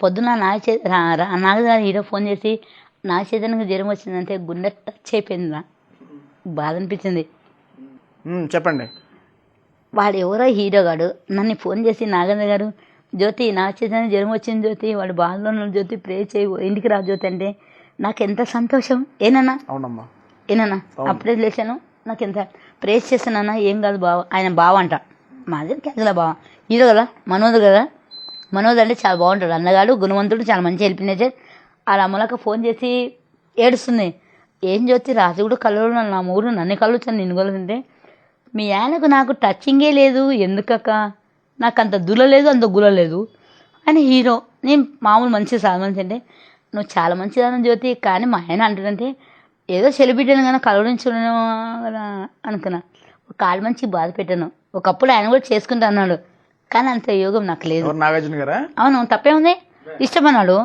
పొద్దున నాగ hero phone చేసి నాగ చైతన్యకి జ్వరం వచ్చిందంటే గుండె టచ్ అయిపోయింది నా బాధ అనిపించింది. చెప్పండి. వాడు ఎవరో హీరో గాడు నన్ను ఫోన్ చేసి నాగేంద్ర గారు జ్యోతి నాగ చైతన్య జ్వరం వచ్చింది జ్యోతి వాడు బాధలో ఉన్న జ్యోతి ప్రే చేయి ఇంటికి రా జ్యోతి అంటే నాకు ఎంత సంతోషం. ఏనన్నా అవునమ్మా ఏనన్నా అప్పుడే లేచాను. నాకు ఎంత ప్రేస్ చేస్తానన్నా ఏం కాదు బావ ఆయన బావ అంట మాది క్యాజువల్ బావ హీరో కదా మనోజ్ కదా మనోజ్ అంటే చాలా బాగుంటాడు అన్నగాడు గుణవంతుడు చాలా మంచి హెల్ప్ నేచర్. అలా అమ్మలక ఫోన్ చేసి ఏడుస్తుంది. ఏం జ్యోతి రాత్రి కూడా కళ్ళు నా ఊరు నన్ను కళ్ళు వచ్చాను నిన్ను కలుగుతుంటే మీ ఆయనకు నాకు టచింగే లేదు ఎందుకక్క నాకు అంత దుల లేదు అంత గుల లేదు అని హీరో. నేను మామూలు మంచి చాలా మంచి అంటే నువ్వు చాలా మంచిదాన్ని జ్యోతి కానీ మా ఆయన అంటుందంటే ఏదో సెలబ్రిటీని కానీ కలవరించడం కదా అనుకున్నా. కాలు మంచి బాధ పెట్టాను. ఒకప్పుడు ఆయన కూడా చేసుకుంటా అన్నాడు కానీ అంత యోగం నాకు లేదు. నాగార్జున గారా? అవును తప్పే ఉంది ఇష్టమన్నాడు.